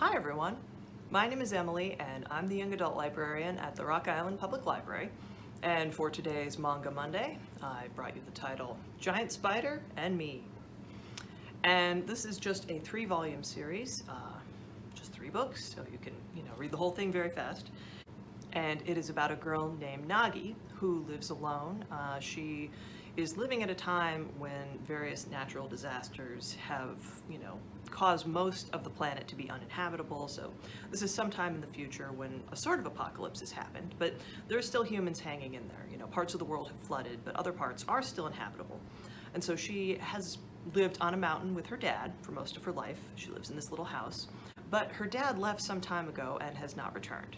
Hi everyone, my name is Emily and I'm the Young Adult Librarian at the Rock Island Public Library. And for today's Manga Monday, I brought you the title, Giant Spider and Me. And this is just a 3-volume series, just 3 books, so you can read the whole thing very fast. And it is about a girl named Nagi who lives alone. She is living at a time when various natural disasters have, caused most of the planet to be uninhabitable. So this is sometime in the future when a sort of apocalypse has happened, but there are still humans hanging in there. Parts of the world have flooded, but other parts are still inhabitable. And so she has lived on a mountain with her dad for most of her life. She lives in this little house, but her dad left some time ago and has not returned.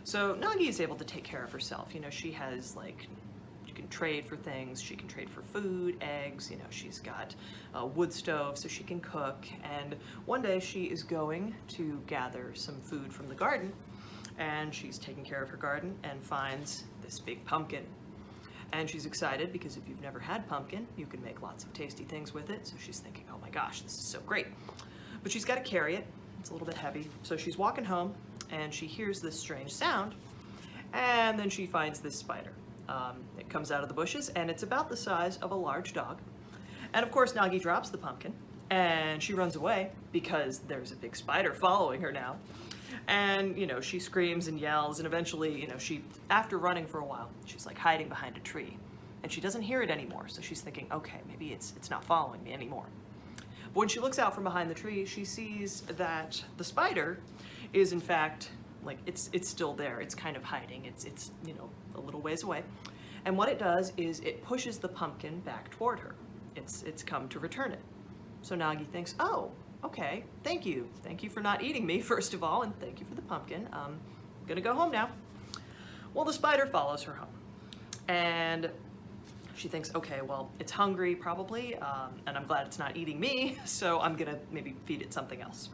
So Nagi is able to take care of herself. She has she can trade for things. She can trade for food, eggs. She's got a wood stove so she can cook. And one day she is going to gather some food from the garden, and she's taking care of her garden and finds this big pumpkin. And she's excited because if you've never had pumpkin, you can make lots of tasty things with it. So she's thinking, oh my gosh, this is so great. But she's got to carry it. It's a little bit heavy. So she's walking home and she hears this strange sound, and then she finds this spider. It comes out of the bushes and it's about the size of a large dog. And of course Nagi drops the pumpkin and she runs away because there's a big spider following her now. And she screams and yells, and eventually she, after running for a while, she's like hiding behind a tree and she doesn't hear it anymore. So she's thinking, okay, maybe it's not following me anymore. But when she looks out from behind the tree, she sees that the spider is in fact, it's still there. It's kind of hiding. It's a little ways away. And what it does is it pushes the pumpkin back toward her. It's come to return it. So Nagi thinks, oh, okay, thank you. Thank you for not eating me, first of all, and thank you for the pumpkin. I'm gonna go home now. Well, the spider follows her home. And she thinks, okay, well, it's hungry probably, and I'm glad it's not eating me, so I'm gonna maybe feed it something else.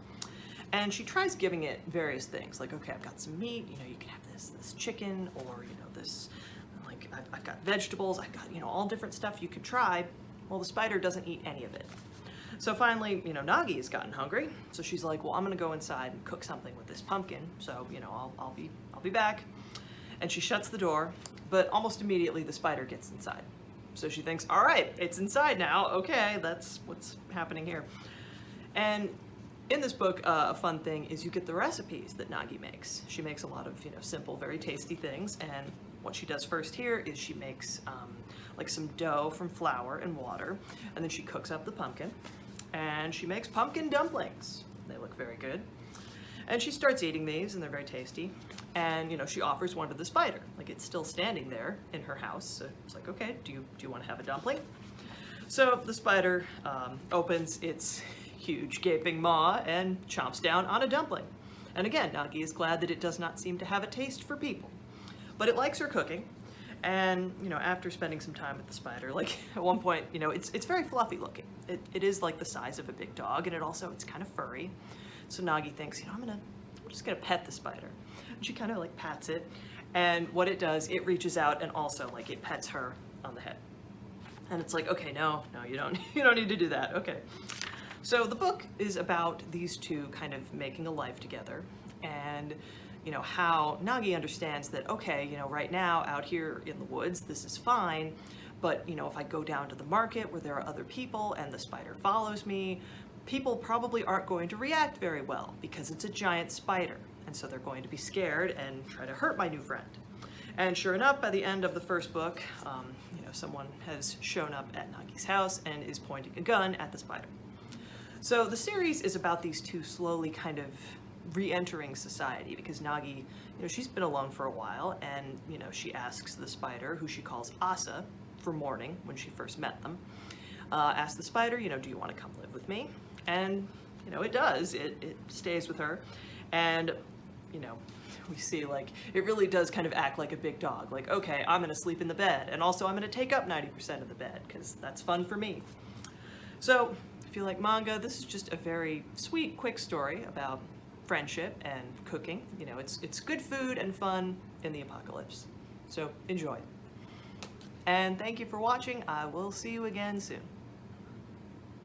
And she tries giving it various things, like, okay, I've got some meat, you can have this chicken, or, this, I've got vegetables, I've got, all different stuff you could try. Well, the spider doesn't eat any of it. So finally, Nagi has gotten hungry, so she's like, well, I'm gonna go inside and cook something with this pumpkin, so, I'll be back. And she shuts the door, but almost immediately the spider gets inside. So she thinks, all right, it's inside now, okay, that's what's happening here. And in this book, a fun thing is you get the recipes that Nagi makes. She makes a lot of, simple, very tasty things, and what she does first here is she makes some dough from flour and water, and then she cooks up the pumpkin, and she makes pumpkin dumplings. They look very good. And she starts eating these, and they're very tasty. And, she offers one to the spider. It's still standing there in her house, so it's like, okay, do you want to have a dumpling? So the spider opens its huge gaping maw and chomps down on a dumpling. And again, Nagi is glad that it does not seem to have a taste for people. But it likes her cooking, and after spending some time with the spider, at one point, it's very fluffy looking. It is like the size of a big dog, and it's kind of furry. So Nagi thinks, I'm just gonna pet the spider. And she kind of pats it, and what it does, it reaches out and also it pets her on the head. And it's like, okay, no, you don't need to do that. Okay. So the book is about these two kind of making a life together, and how Nagi understands that, okay, right now out here in the woods, this is fine, but if I go down to the market where there are other people and the spider follows me, people probably aren't going to react very well because it's a giant spider, and so they're going to be scared and try to hurt my new friend. And sure enough, by the end of the first book, someone has shown up at Nagi's house and is pointing a gun at the spider. So the series is about these two slowly kind of re-entering society, because Nagi, she's been alone for a while, and she asks the spider, who she calls Asa, for mourning when she first met them, asks the spider, do you want to come live with me? And it does. It stays with her, and we see it really does kind of act like a big dog. Okay, I'm gonna sleep in the bed, and also I'm gonna take up 90% of the bed because that's fun for me. So if you like manga, this is just a very sweet, quick story about friendship and cooking. It's good food and fun in the apocalypse. So enjoy. And thank you for watching. I will see you again soon.